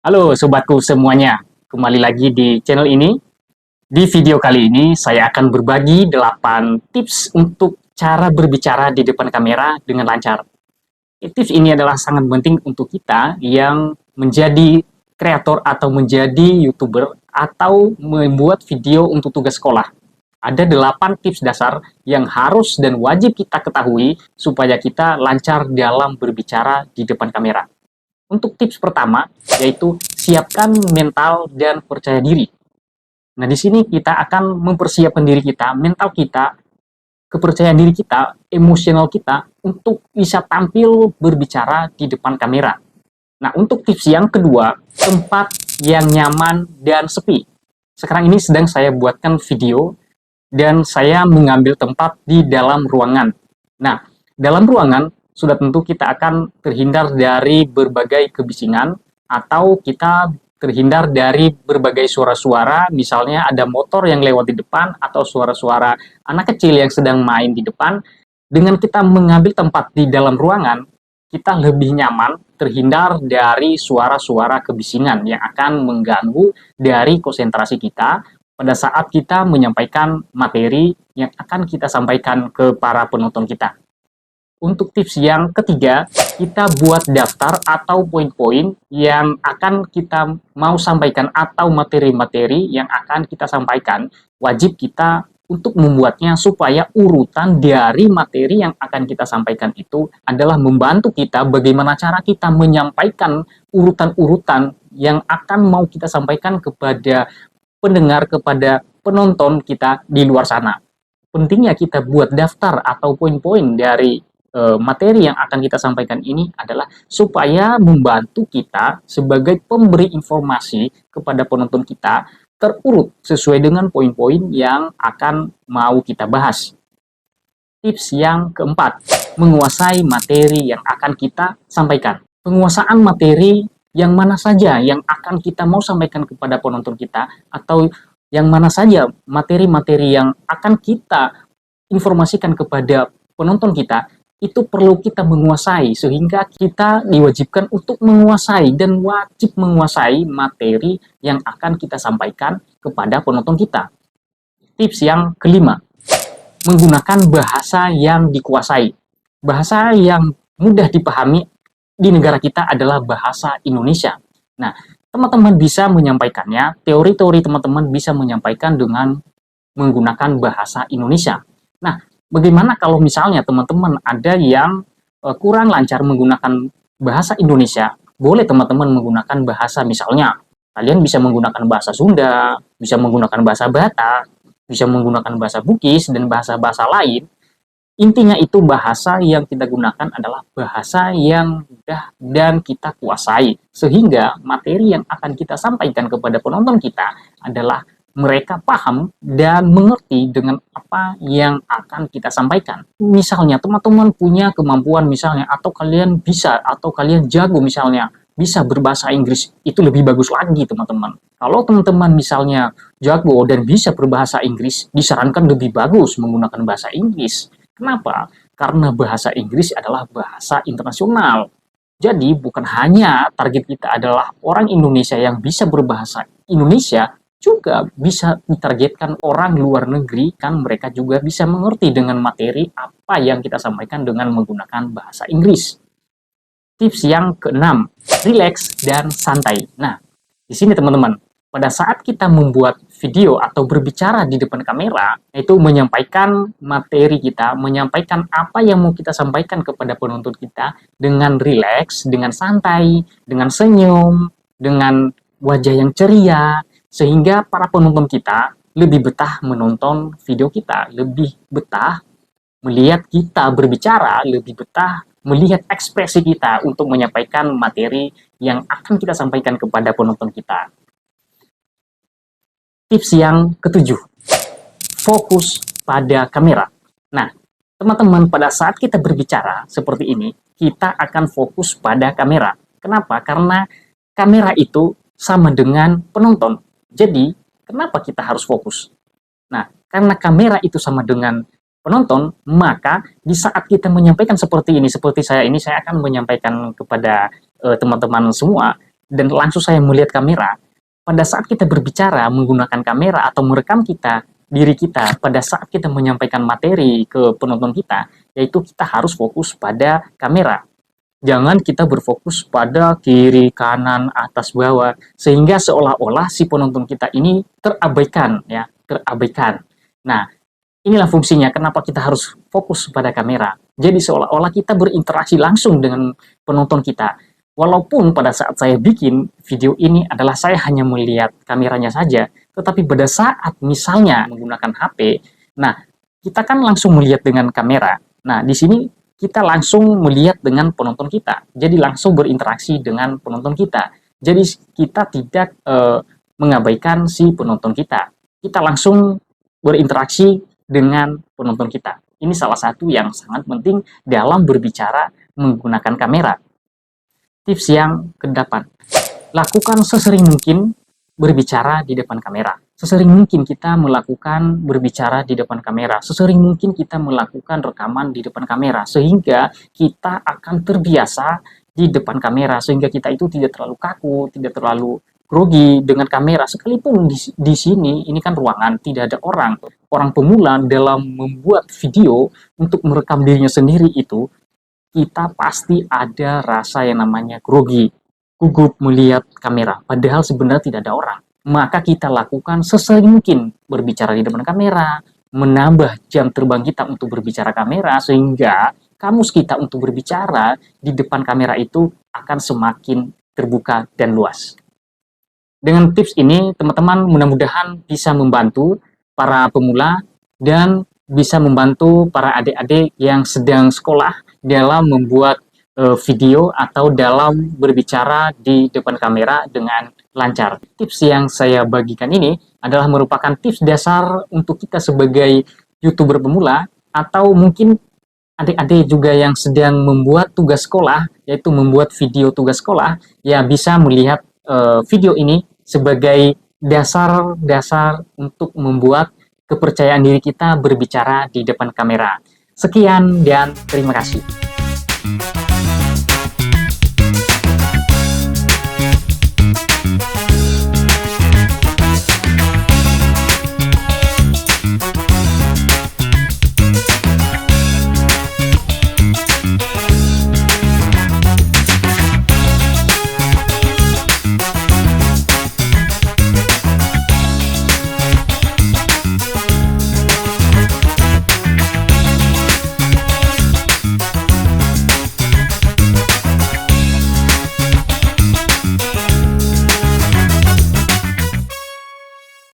Halo sobatku semuanya, kembali lagi di channel ini. Di video kali ini saya akan berbagi 8 tips untuk cara berbicara di depan kamera dengan lancar. Tips ini adalah sangat penting untuk kita yang menjadi kreator atau menjadi YouTuber atau membuat video untuk tugas sekolah. Ada 8 tips dasar yang harus dan wajib kita ketahui supaya kita lancar dalam berbicara di depan kamera. Untuk tips pertama, yaitu siapkan mental dan percaya diri. Nah, di sini kita akan mempersiapkan diri kita, mental kita, kepercayaan diri kita, emosional kita untuk bisa tampil berbicara di depan kamera. Nah, untuk tips yang kedua, tempat yang nyaman dan sepi. Sekarang ini sedang saya buatkan video dan saya mengambil tempat di dalam ruangan. Nah, dalam ruangan sudah tentu kita akan terhindar dari berbagai kebisingan atau kita terhindar dari berbagai suara-suara, misalnya ada motor yang lewat di depan atau suara-suara anak kecil yang sedang main di depan. Dengan kita mengambil tempat di dalam ruangan, kita lebih nyaman terhindar dari suara-suara kebisingan yang akan mengganggu dari konsentrasi kita pada saat kita menyampaikan materi yang akan kita sampaikan ke para penonton kita. Untuk tips yang ketiga, kita buat daftar atau poin-poin yang akan kita mau sampaikan atau materi-materi yang akan kita sampaikan. Wajib kita untuk membuatnya supaya urutan dari materi yang akan kita sampaikan itu adalah membantu kita bagaimana cara kita menyampaikan urutan-urutan yang akan mau kita sampaikan kepada pendengar, kepada penonton kita di luar sana. Pentingnya kita buat daftar atau poin-poin dari materi yang akan kita sampaikan ini adalah supaya membantu kita sebagai pemberi informasi kepada penonton kita terurut sesuai dengan poin-poin yang akan mau kita bahas. Tips yang keempat, menguasai materi yang akan kita sampaikan. Penguasaan materi yang mana saja yang akan kita mau sampaikan kepada penonton kita atau yang mana saja materi-materi yang akan kita informasikan kepada penonton kita itu perlu kita menguasai sehingga kita diwajibkan untuk menguasai dan wajib menguasai materi yang akan kita sampaikan kepada penonton kita. Tips yang kelima, menggunakan bahasa yang dikuasai. Bahasa yang mudah dipahami di negara kita adalah bahasa Indonesia. Nah, teman-teman bisa menyampaikannya, teori-teori teman-teman bisa menyampaikan dengan menggunakan bahasa Indonesia. Nah, bagaimana kalau misalnya teman-teman ada yang kurang lancar menggunakan bahasa Indonesia? Boleh teman-teman menggunakan bahasa, misalnya kalian bisa menggunakan bahasa Sunda, bisa menggunakan bahasa Batak, bisa menggunakan bahasa Bugis dan bahasa-bahasa lain. Intinya itu bahasa yang kita gunakan adalah bahasa yang mudah dan kita kuasai. Sehingga materi yang akan kita sampaikan kepada penonton kita adalah mereka paham dan mengerti dengan apa yang akan kita sampaikan. Misalnya teman-teman punya kemampuan misalnya, atau kalian bisa, atau kalian jago misalnya, bisa berbahasa Inggris, itu lebih bagus lagi teman-teman. Kalau teman-teman misalnya jago dan bisa berbahasa Inggris, disarankan lebih bagus menggunakan bahasa Inggris. Kenapa? Karena bahasa Inggris adalah bahasa internasional. Jadi bukan hanya target kita adalah orang Indonesia yang bisa berbahasa Indonesia, juga bisa ditargetkan orang luar negeri, kan mereka juga bisa mengerti dengan materi apa yang kita sampaikan dengan menggunakan bahasa Inggris. Tips yang keenam, relax dan santai. Nah, di sini teman-teman, pada saat kita membuat video atau berbicara di depan kamera, itu menyampaikan materi kita, menyampaikan apa yang mau kita sampaikan kepada penonton kita dengan relax, dengan santai, dengan senyum, dengan wajah yang ceria, sehingga para penonton kita lebih betah menonton video kita, lebih betah melihat kita berbicara, lebih betah melihat ekspresi kita untuk menyampaikan materi yang akan kita sampaikan kepada penonton kita. Tips yang ketujuh, fokus pada kamera. Nah, teman-teman, pada saat kita berbicara seperti ini, kita akan fokus pada kamera. Kenapa? Karena kamera itu sama dengan penonton. Jadi, kenapa kita harus fokus? Nah, karena kamera itu sama dengan penonton, maka di saat kita menyampaikan seperti ini, seperti saya ini, saya akan menyampaikan kepada teman-teman semua, dan langsung saya melihat kamera, pada saat kita berbicara menggunakan kamera atau merekam diri kita, pada saat kita menyampaikan materi ke penonton kita, yaitu kita harus fokus pada kamera. Jangan kita berfokus pada kiri, kanan, atas, bawah, sehingga seolah-olah si penonton kita ini terabaikan, ya, terabaikan. Nah, inilah fungsinya kenapa kita harus fokus pada kamera. Jadi seolah-olah kita berinteraksi langsung dengan penonton kita. Walaupun pada saat saya bikin video ini adalah saya hanya melihat kameranya saja, tetapi pada saat misalnya menggunakan HP, nah, kita kan langsung melihat dengan kamera. Nah, di sini kita langsung melihat dengan penonton kita. Jadi langsung berinteraksi dengan penonton kita. Jadi kita tidak mengabaikan si penonton kita. Kita langsung berinteraksi dengan penonton kita. Ini salah satu yang sangat penting dalam berbicara menggunakan kamera. Tips yang ke-8. Lakukan sesering mungkin berbicara di depan kamera. Sesering mungkin kita melakukan berbicara di depan kamera, sesering mungkin kita melakukan rekaman di depan kamera, sehingga kita akan terbiasa di depan kamera, sehingga kita itu tidak terlalu kaku, tidak terlalu grogi dengan kamera. Sekalipun di sini, ini kan ruangan, tidak ada orang. Orang pemula dalam membuat video untuk merekam dirinya sendiri itu, kita pasti ada rasa yang namanya grogi, gugup melihat kamera, padahal sebenarnya tidak ada orang. Maka kita lakukan sesering mungkin berbicara di depan kamera, menambah jam terbang kita untuk berbicara kamera, sehingga kamus kita untuk berbicara di depan kamera itu akan semakin terbuka dan luas. Dengan tips ini, teman-teman mudah-mudahan bisa membantu para pemula dan bisa membantu para adik-adik yang sedang sekolah dalam membuat video atau dalam berbicara di depan kamera dengan lancar. Tips yang saya bagikan ini adalah merupakan tips dasar untuk kita sebagai YouTuber pemula, atau mungkin adik-adik juga yang sedang membuat tugas sekolah, yaitu membuat video tugas sekolah, ya bisa melihat video ini sebagai dasar-dasar untuk membuat kepercayaan diri kita berbicara di depan kamera. Sekian dan terima kasih.